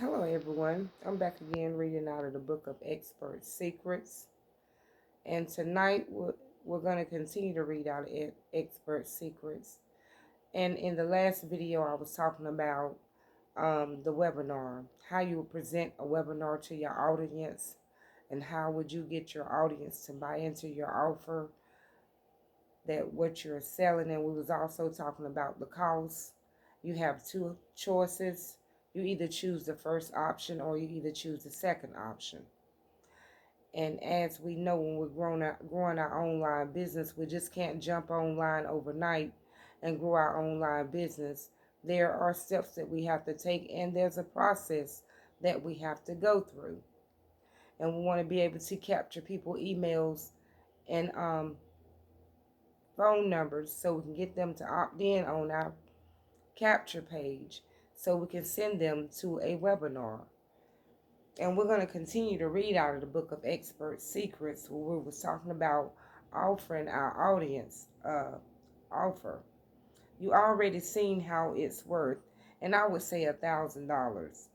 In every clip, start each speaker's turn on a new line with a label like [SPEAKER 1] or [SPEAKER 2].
[SPEAKER 1] Hello, everyone. I'm back again reading out of the book of Expert Secrets. And tonight we're going to continue to read out of Expert Secrets. And in the last video, I was talking about the webinar, how you would present a webinar to your audience, and how would you get your audience to buy into your offer, that what you're selling. And we was also talking about the cost. You have two choices. You either choose the first option or you either choose the second option. And as we know, when we're growing our online business, we just can't jump online overnight and grow our online business. There are steps that we have to take, and there's a process that we have to go through. And we want to be able to capture people emails and phone numbers so we can get them to opt in on our capture page so we can send them to a webinar. And we're going to continue to read out of the book of Expert Secrets, where we was talking about offering our audience offer. You already seen how it's worth, and I would say $1,000.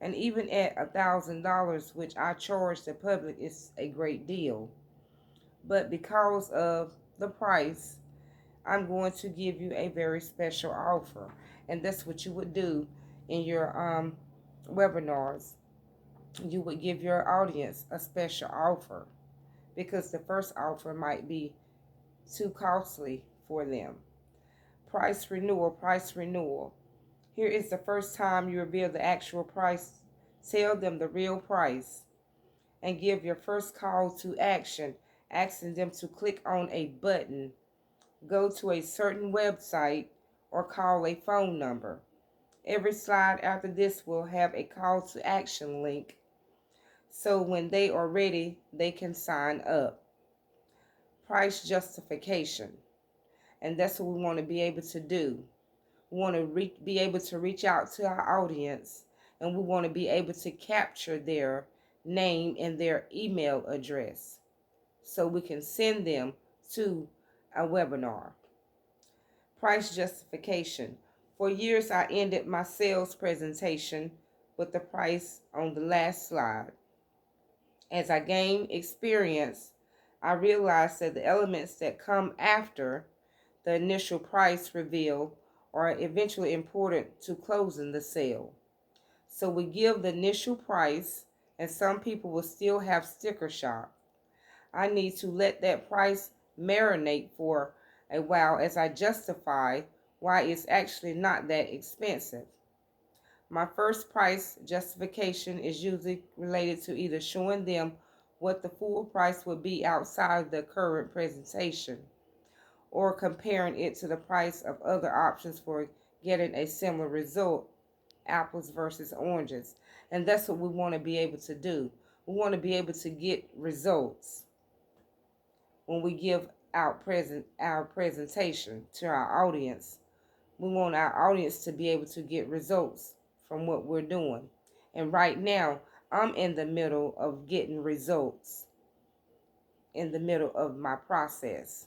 [SPEAKER 1] And even at $1,000, which I charge the public, is a great deal. But because of the price, I'm going to give you a very special offer. And that's what you would do in your webinars. You would give your audience a special offer because the first offer might be too costly for them. Price renewal, price renewal. Here is the first time you reveal the actual price. Tell them the real price and give your first call to action, asking them to click on a button, go to a certain website, or call a phone number. Every slide after this will have a call to action link, so when they are ready, they can sign up. Price justification. And that's what we want to be able to do. We want to be able to reach out to our audience, and we want to be able to capture their name and their email address so we can send them to a webinar. Price justification. For years, I ended my sales presentation with the price on the last slide. As I gained experience, I realized that the elements that come after the initial price reveal are eventually important to closing the sale. So we give the initial price, and some people will still have sticker shock. I need to let that price marinate for a while as I justify why it's actually not that expensive. My first price justification is usually related to either showing them what the full price would be outside the current presentation, or comparing it to the price of other options for getting a similar result, apples versus oranges. And that's what we want to be able to do. We want to be able to get results when we give our presentation to our audience. We want our audience to be able to get results from what we're doing. And right now, I'm in the middle of getting results in the middle of my process.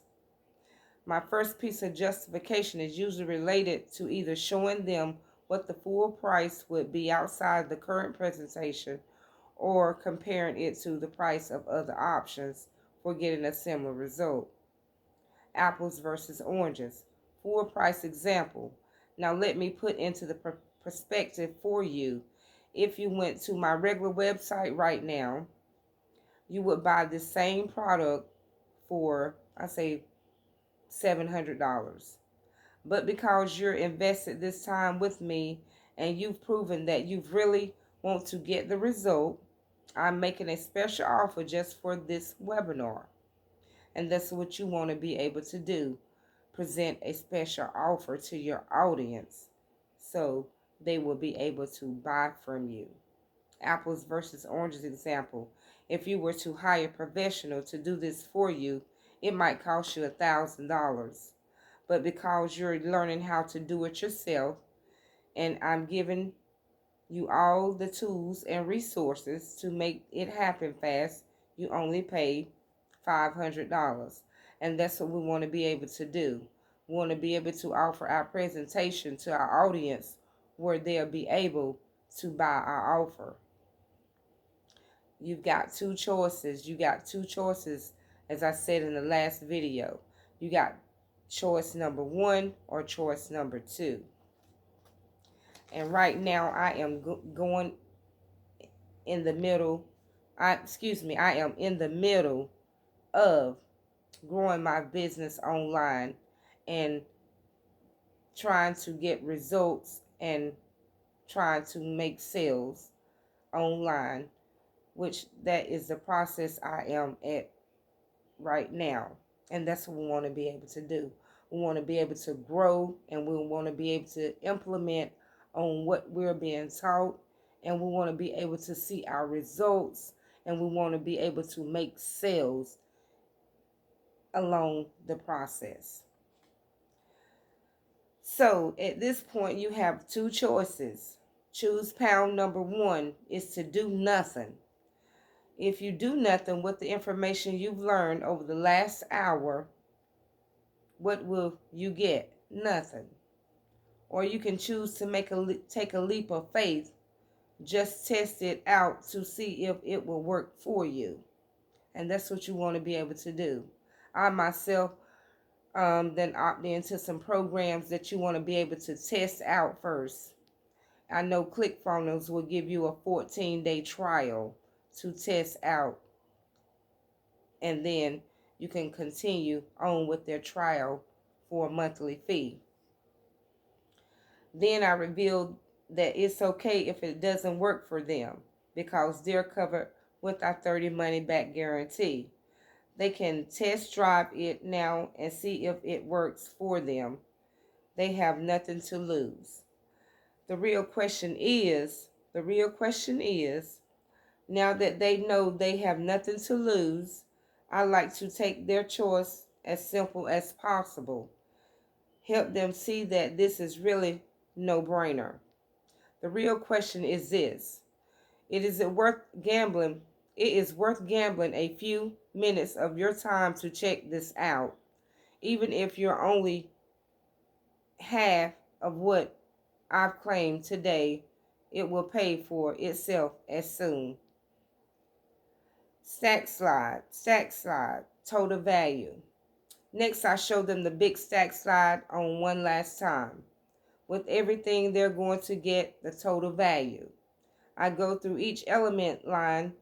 [SPEAKER 1] My first piece of justification is usually related to either showing them what the full price would be outside the current presentation, or comparing it to the price of other options for getting a similar result. Apples versus oranges. Full price example. Now let me put into the perspective for you. If you went to my regular website right now, you would buy the same product for, I say, $700. But because you're invested this time with me and you've proven that you really want to get the result, I'm making a special offer just for this webinar. And that's what you want to be able to do. Present a special offer to your audience so they will be able to buy from you. Apples versus oranges example. If you were to hire a professional to do this for you, it might cost you $1,000. But because you're learning how to do it yourself, and I'm giving you all the tools and resources to make it happen fast, you only pay $500. And that's what we want to be able to do. We want to be able to offer our presentation to our audience where they'll be able to buy our offer. You've got two choices. You got two choices, as I said in the last video. You got choice number 1 or choice number 2. And right now I am going in the middle. I am in the middle of growing my business online and trying to get results and trying to make sales online, which that is the process I am at right now. And that's what we want to be able to do. We want to be able to grow, and we want to be able to implement on what we're being taught, and we want to be able to see our results, and we want to be able to make sales along the process. So at this point, you have two choices. Choose pound number 1 is to do nothing. If you do nothing with the information you've learned over the last hour, what will you get? Nothing. Or you can choose to take a leap of faith. Just test it out to see if it will work for you. And that's what you want to be able to do. I myself then opt into some programs that you want to be able to test out first. I know ClickFunnels will give you a 14-day trial to test out, and then you can continue on with their trial for a monthly fee. Then I revealed that it's okay if it doesn't work for them, because they're covered with our 30 money back guarantee. They can test drive it now and see if it works for them. They have nothing to lose. The real question is, now that they know they have nothing to lose, I like to take their choice as simple as possible. Help them see that this is really no-brainer. The real question is this: It is worth gambling a few minutes of your time to check this out, even if you're only half of what I've claimed today. It will pay for itself as soon. Stack slide, total value. Next, I show them the big stack slide on one last time. With everything they're going to get, the total value. I go through each element line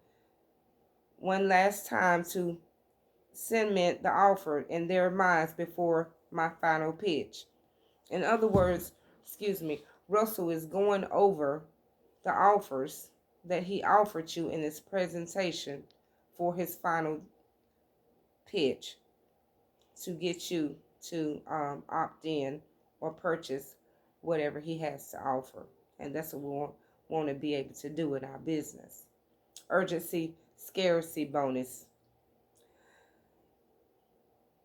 [SPEAKER 1] one last time to cement the offer in their minds before my final pitch. In other words, Russell is going over the offers that he offered you in his presentation for his final pitch to get you to opt in or purchase whatever he has to offer. And that's what we want to be able to do in our business. Urgency, scarcity bonus.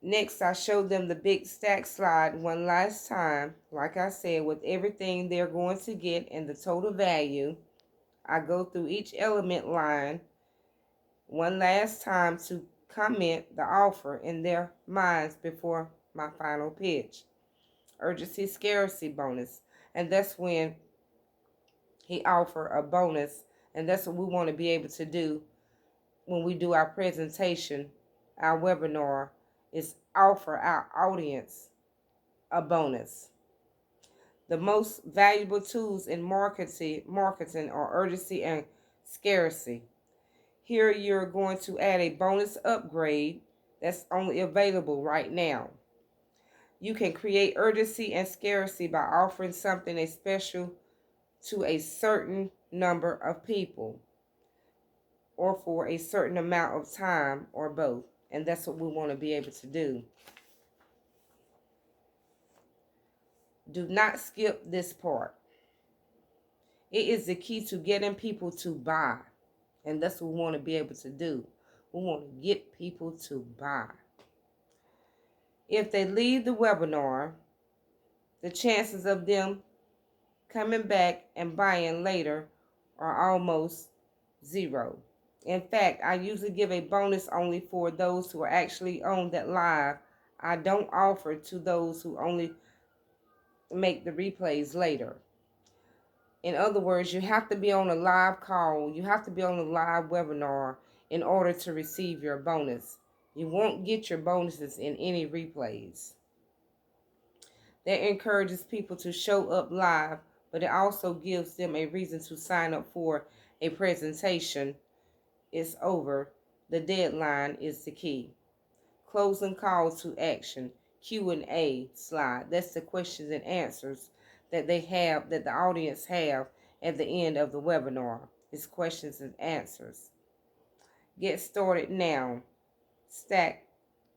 [SPEAKER 1] Next, I show them the big stack slide one last time. Like I said, with everything they're going to get and the total value. I go through each element line one last time to comment the offer in their minds before my final pitch. Urgency, scarcity bonus. And that's when he offer a bonus. And that's what we want to be able to do when we do our presentation, our webinar, is offer our audience a bonus. The most valuable tools in marketing are urgency and scarcity. Here you're going to add a bonus upgrade that's only available right now. You can create urgency and scarcity by offering something special to a certain number of people, or for a certain amount of time, or both. And that's what we want to be able to do. Do not skip this part. It is the key to getting people to buy. And that's what we want to be able to do. We want to get people to buy. If they leave the webinar, the chances of them coming back and buying later are almost zero. In fact, I usually give a bonus only for those who are actually on that live. I don't offer to those who only make the replays later. In other words, you have to be on a live call. You have to be on a live webinar in order to receive your bonus. You won't get your bonuses in any replays. That encourages people to show up live, but it also gives them a reason to sign up for a presentation. It's over. The deadline is the key. Closing call to action, Q&A slide. That's the questions and answers that that the audience have at the end of the webinar. It's questions and answers. Get started now. Stack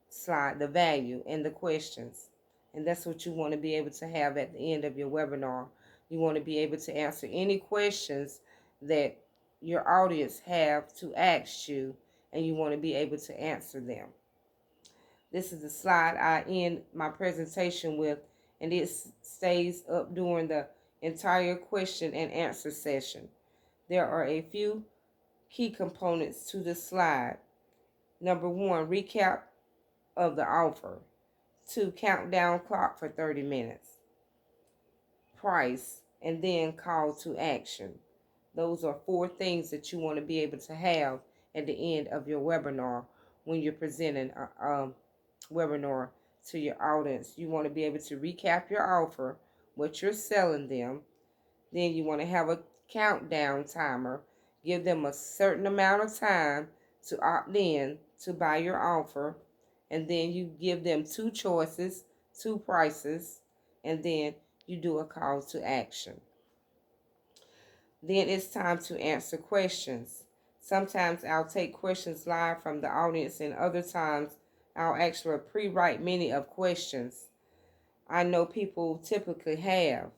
[SPEAKER 1] slide, the value and the questions. And that's what you want to be able to have at the end of your webinar. You want to be able to answer any questions that your audience have to ask you, and you want to be able to answer them. This is the slide I end my presentation with, and it stays up during the entire question and answer session. There are a few key components to this slide. Number 1, recap of the offer. 2, countdown clock for 30 minutes. Price, and then call to action. Those are 4 things that you want to be able to have at the end of your webinar when you're presenting a webinar to your audience. You want to be able to recap your offer, what you're selling them. Then you want to have a countdown timer. Give them a certain amount of time to opt in to buy your offer. And then you give them 2 choices, 2 prices, and then you do a call to action. Then it's time to answer questions. Sometimes I'll take questions live from the audience, and other times I'll actually pre-write many of questions I know people typically have.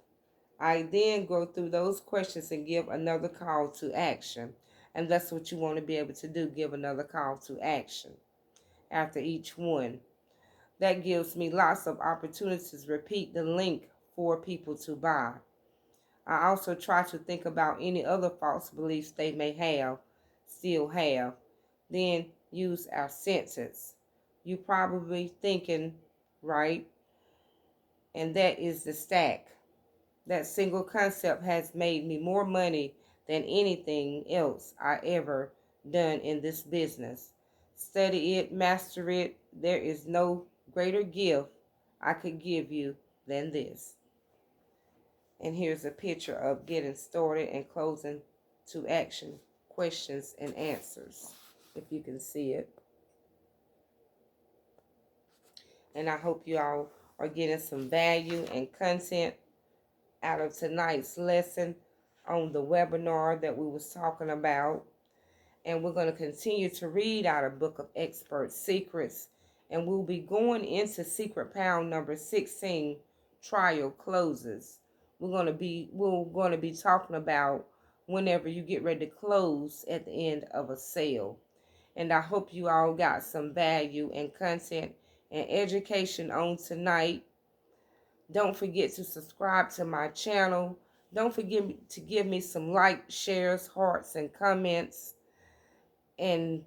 [SPEAKER 1] I then go through those questions and give another call to action. And that's what you want to be able to do, give another call to action after each one. That gives me lots of opportunities to repeat the link for people to buy. I also try to think about any other false beliefs they may still have. Then use our senses. You probably thinking, right? And that is the stack. That single concept has made me more money than anything else I ever done in this business. Study it, master it. There is no greater gift I could give you than this. And here's a picture of getting started and closing to action, questions and answers, if you can see it. And I hope you all are getting some value and content out of tonight's lesson on the webinar that we was talking about. And we're going to continue to read out a book of expert secrets, and we'll be going into secret pound number 16, trial closes. We're going to be talking about whenever you get ready to close at the end of a sale. And I hope you all got some value and content and education on tonight. Don't forget to subscribe to my channel. Don't forget to give me some likes, shares, hearts, and comments. And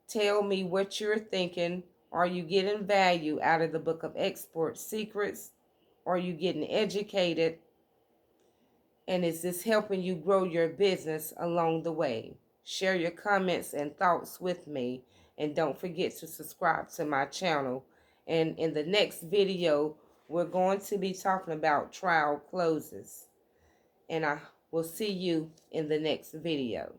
[SPEAKER 1] tell me what you're thinking. Are you getting value out of the book of expert secrets? Are you getting educated? And is this helping you grow your business along the way? Share your comments and thoughts with me. And don't forget to subscribe to my channel. And in the next video, we're going to be talking about trial closes. And I will see you in the next video.